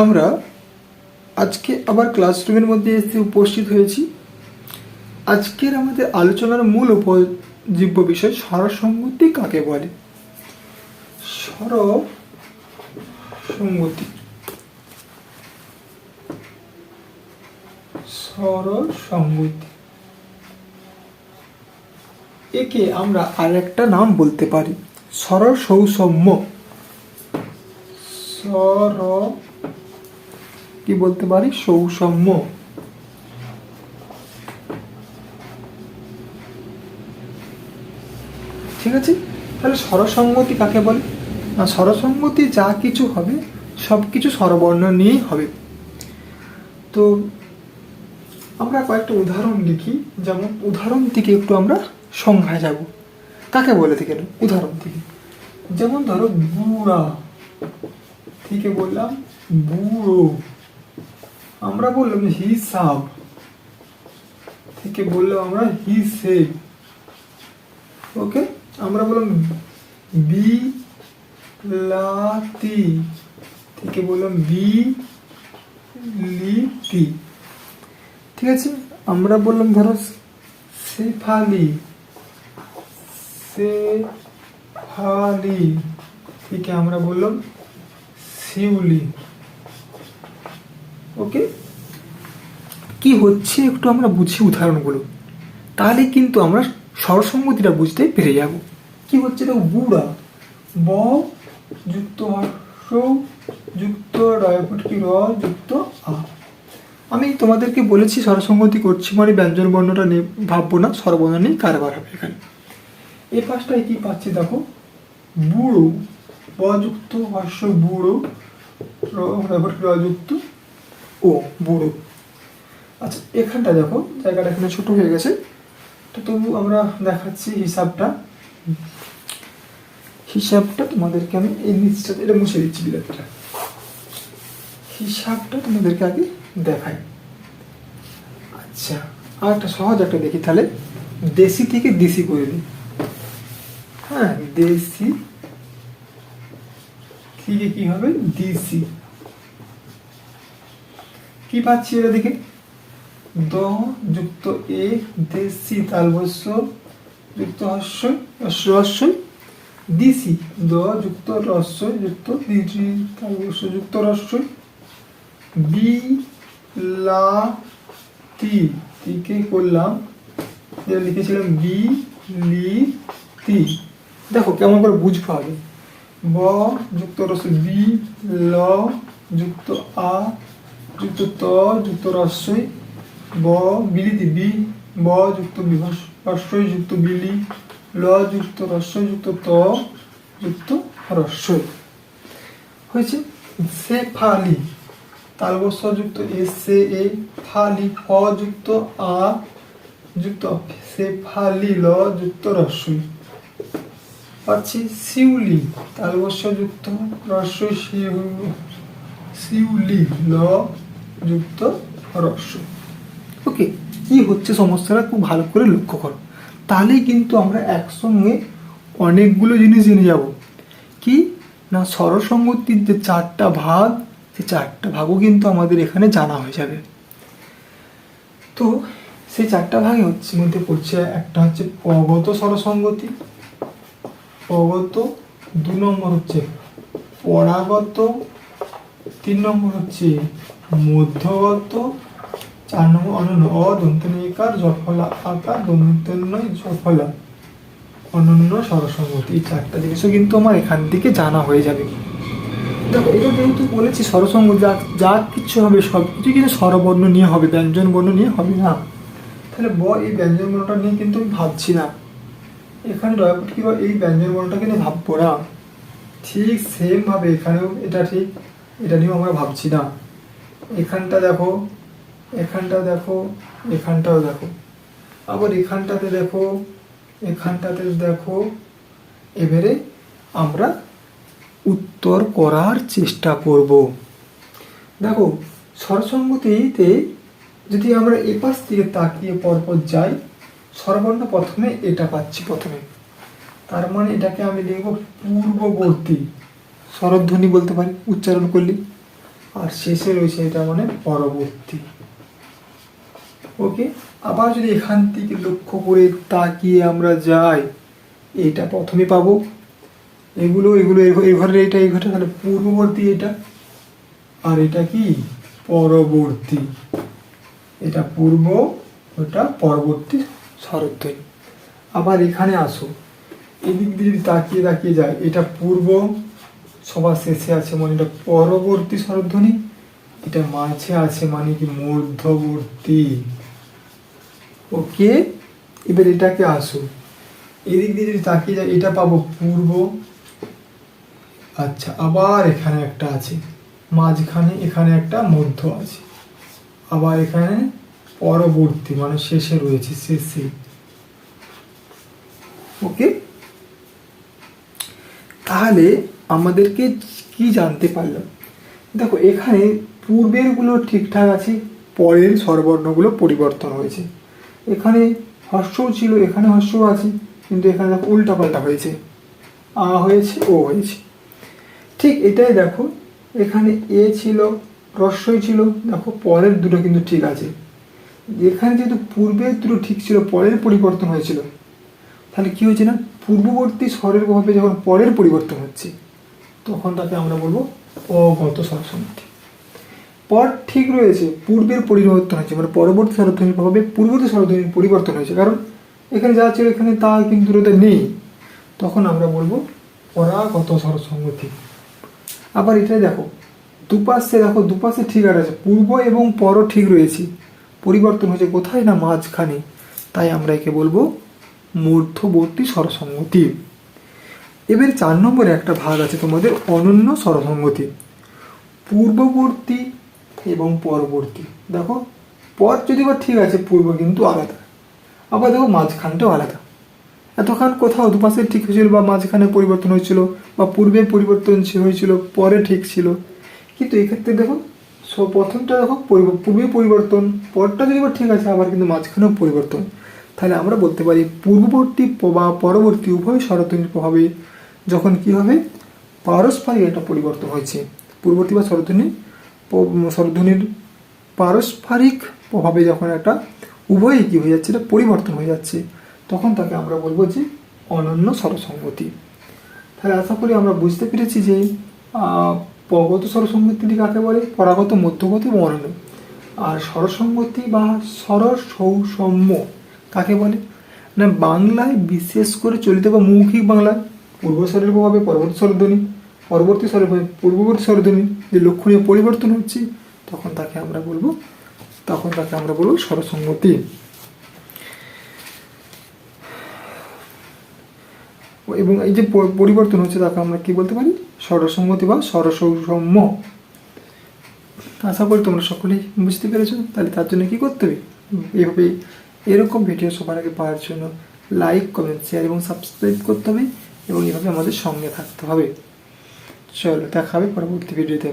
আমরা আজকে আবার ক্লাসরুমের মধ্যে এসে উপস্থিত হয়েছি। আজকের আমাদের আলোচনার মূল উপজীব্য বিষয় স্বরসঙ্গতি কাকে বলে। স্বরসঙ্গতি স্বরসঙ্গতি একে আমরা আরেকটা নাম বলতে পারি স্বর সৌষম্য। কি বলতে পারি? সৌষম্য। ঠিক আছে, তাহলে স্বরসঙ্গতি কাকে বলে না? স্বরসঙ্গতি যা কিছু হবে সব কিছু স্বরবর্ণ নিয়েই হবে। তো আমরা কয়েকটা উদাহরণ লিখি, যেমন উদাহরণ থেকে একটু আমরা সংখ্যায় যাব। কাকে বলে থেকে উদাহরণ থেকে, যেমন ধরো বুড়া থেকে বললাম বুড়ো, আমরা বললাম হিসাব থেকে বললাম আমরা হিসেব। ওকে, আমরা বললাম বিলাতি থেকে বললাম বিলিতি। ঠিক আছে, আমরা বললাম ধরো শেফালি থেকে আমরা বললাম শিউলি। ওকে, কি হচ্ছে একটু আমরা বুঝি উদাহরণগুলো, তাহলে কিন্তু আমরা স্বরসঙ্গতিটা বুঝতে পেরে যাব। কি হচ্ছে দেখো, বুড়া ব যুক্ত হর্ষ যুক্ত রয়পুটকি র যুক্ত আ। আমি তোমাদেরকে বলেছি স্বরসঙ্গতি করছি মানে ব্যঞ্জন বর্ণটা নিয়ে ভাববো না, স্বরবর্ণ নিয়ে কারবার হবে এখানে। এই পাশটায় কি পাচ্ছি দেখো, বুড়ো ব যুক্ত হর্ষ বুড়ো রয়পুটকি র যুক্ত ও বুড়ো। আচ্ছা, এখানটা দেখো জায়গাটা এখানে ছোট হয়ে গেছে, তো তবু আমরা দেখাচ্ছি হিসাবটা তোমাদেরকে আমি এই নিচটা এটা মুছে দিচ্ছি, বিলাতটা হিসাবটা তোমাদেরকে আগে দেখাই। আচ্ছা, আর একটা সহজ একটা দেখি তাহলে, দেশি থেকে দেশি করে দিই। হ্যাঁ, দেশি থেকে কি হবে দেশি। কি পাচ্ছি এটা দেখে, দ যুক্ত এ দেশি তালবস্য যুক্ত হস্য দিসি দ যুক্ত রস্য যুক্ত দিজি তালবস্য যুক্ত রস্য বিলাতি থেকে করলাম যেটা লিখেছিলাম বিলিতি। দেখো কেমন করে বুঝবো আগে, ব যুক্ত রস্য বি ল যুক্ত আ যুক্ত ত যুক্ত রস্যই ব বিলিতি বি ব যুক্ত রস্যই যুক্ত বিলি ল যুক্ত রস্যই যুক্ত ত যুক্ত রস্যই হয়েছে। শেফালি তালবস্য যুক্ত এসে এ ফালি ফ যুক্ত আ যুক্ত শেফালি ল যুক্ত রস্যই পাচ্ছি। শিউলি তালবস্য যুক্ত রস্যই শিউলি ল যুক্ত রস্যই। ওকে, কি হচ্ছে সমস্যাটা খুব ভালো করে লক্ষ্য করো, তাহলেই কিন্তু আমরা একসঙ্গে অনেকগুলো জিনিস জেনে যাব। কি না, স্বরসঙ্গতির যে চারটা ভাগ, সেই চারটা ভাগও কিন্তু আমাদের এখানে জানা হয়ে যাবে। তো সেই চারটা ভাগে মধ্যে পড়ছে, একটা হচ্ছে পগত স্বরসঙ্গতি, পগত, 2 নম্বর হচ্ছে পরাগত, 3 নম্বর হচ্ছে মধ্যগত, 4 নম্বর অনন্য অদন্তনিকার জফলা আকার দন্তন্বয় জফলা অনন্য স্বরসঙ্গতি। এই চারটা জিনিসও কিন্তু আমার এখান থেকে জানা হয়ে যাবে। দেখো, এটা যেহেতু বলেছি স্বরসঙ্গতি যা কিছু হবে সব কিছু কিন্তু স্বরবর্ণ নিয়ে হবে, ব্যঞ্জন বর্ণ নিয়ে হবে না। তাহলে এই ব্যঞ্জন বর্ণটা নিয়ে কিন্তু আমি ভাবছি না, এখানে রয়পুটকি এই ব্যঞ্জন বর্ণটাকে নিয়ে ভাববো না। ঠিক সেম ভাবে এখানেও এটা ঠিক, এটা নিয়েও আমরা ভাবছি না। এখানটা দেখো, এখানটা দেখো, এখানটাও দেখো, আবার এখানটাতে দেখো, এখানটাতে দেখো। এবারে আমরা উত্তর করার চেষ্টা করব। দেখো, স্বরসঙ্গতিতে যদি আমরা এপাশ থেকে তাকিয়ে পরপর যাই, স্বরবর্ণ প্রথমে এটা পাচ্ছি প্রথমে, তার মানে এটাকে আমি লিখব পূর্ববর্তী স্বরধ্বনি বলতে পারি উচ্চারণ করলে। আর শেষে রয়েছে এটা মানে পরবর্তী। ওকে, আবার যদি এখান থেকে লক্ষ্য করে তাকিয়ে আমরা যাই, এটা প্রথমে পাবো, এগুলো এগুলো এই ঘরের এটা এই ঘরটা, তাহলে পূর্ববর্তী এটা, আর এটা কি পরবর্তী, এটা পূর্ব, ওটা পরবর্তী স্বরধ্বনি। আবার এখানে আসো, এদিক দিয়ে যদি তাকিয়ে তাকিয়ে যায়, এটা পূর্ব সবার শেষে আছে মানে এটা পরবর্তী স্বরধ্বনি, এটা মাঝে আছে মানে কি মধ্যবর্তী। ওকে, এবার এটাকে আসো, এদিক দিয়ে যদি তাকিয়ে যায় এটা পাবো পূর্ব, আচ্ছা আবার এখানে একটা আছে মাঝখানে, এখানে একটা মধ্য আছে, আবার এখানে পরবর্তী মানে শেষে রয়েছে, শেষে। ওকে, তাহলে আমাদেরকে কি জানতে পারলাম? দেখো এখানে পূর্বের গুলো ঠিকঠাক আছে, পরের স্বরবর্ণগুলো পরিবর্তন হয়েছে। এখানে হর্ষও ছিল, এখানে হর্ষও আছে, কিন্তু এখানে দেখো উল্টাপাল্টা হয়েছে, আ হয়েছে ও হয়েছে। ঠিক এটাই দেখো, এখানে এ ছিল, রস্বই ছিল, দেখো পরের দুটো কিন্তু ঠিক আছে। এখানে যেহেতু পূর্বের দুটো ঠিক ছিল, পরের পরিবর্তন হয়েছিল, তাহলে কি হয়েছে না, পূর্ববর্তী স্বরের প্রভাবে যখন পরের পরিবর্তন হচ্ছে, তখন তাকে আমরা বলবো অগত স্বরসঙ্গতি। পর ঠিক রয়েছে, পূর্বের পরিবর্তন হয়েছে, মানে পরবর্তী স্বরধ্বনির প্রভাবে পূর্ববর্তী স্বরধ্বনির পরিবর্তন হয়েছে, কারণ এখানে যা ছিল এখানে তা কিন্তু ওটা নেই, তখন আমরা বলবো পরাগত স্বরসঙ্গতি। আবার এটাই দেখো, দুপাশে দেখো, দুপাশে ঠিক আছে, পূর্ব এবং পর ঠিক রয়েছে, পরিবর্তন হয়েছে কোথায় না মাঝখানে, তাই আমরা একে বলবো মধ্যবর্তী স্বরসঙ্গতি। এবার 4 নম্বরে একটা ভাগ আছে তোমাদের অনন্য স্বরসঙ্গতি, পূর্ববর্তী এবং পরবর্তী। দেখো পর যদি বা ঠিক আছে, পূর্ব কিন্তু আলাদা, আবার দেখো মাঝখানটাও আলাদা। এতক্ষণ কোথাও দুপাশে ঠিক হয়েছিল বা মাঝখানে পরিবর্তন হয়েছিল, বা পূর্বে পরিবর্তন হয়েছিল পরে ঠিক ছিল, কিন্তু এক্ষেত্রে দেখো প্রথমটা দেখো পূর্বে পরিবর্তন, পরটা যদি বা ঠিক আছে, আবার কিন্তু মাঝখানেও পরিবর্তন। তাহলে আমরা বলতে পারি পূর্ববর্তী বা পরবর্তী উভয় স্বরধ্বনির প্রভাবে যখন কি হবে, পারস্পরিক একটা পরিবর্তন হয়েছে, পূর্ববর্তী বা স্বরধ্বনির পারস্পরিক প্রভাবে যখন একটা উভয়ই কি হয়ে যাচ্ছে, এটা পরিবর্তন হয়ে যাচ্ছে, তখন তাকে আমরা বলবো যে অনন্য স্বরসঙ্গতি। তাহলে আশা করি আমরা বুঝতে পেরেছি যে পগত স্বরসঙ্গতি কাকে বলে, পরাগত, মধ্যগত এবং অনন্য। আর স্বরসঙ্গতি বা স্বরসৌষম্য কাকে বলে না, বাংলায় বিশেষ করে চলিত বা মৌখিক বাংলায় পূর্বস্বরের প্রভাবে পরবর্তী স্বরধ্বনি, পরবর্তী স্বরের প্রভাবে পূর্ববর্তী স্বরধ্বনি যে লক্ষণীয় পরিবর্তন হচ্ছে, তখন তাকে আমরা বলবো স্বরসঙ্গতি। এবং এই যে পরিবর্তন হচ্ছে তাকে আমরা কি বলতে পারি, স্বরসঙ্গতি বা স্বরসৌষম্য। আশা করি তোমরা সকলেই বুঝতে পেরেছো। তাহলে তার জন্য কি করতে হবে, এভাবে এরকম ভিডিও সবার আগে পাওয়ার জন্য লাইক, কমেন্ট, শেয়ার এবং সাবস্ক্রাইব করতে হবে, এবং এভাবে আমাদের সঙ্গে থাকতে হবে। চলো দেখা হবে পরবর্তী ভিডিওতে।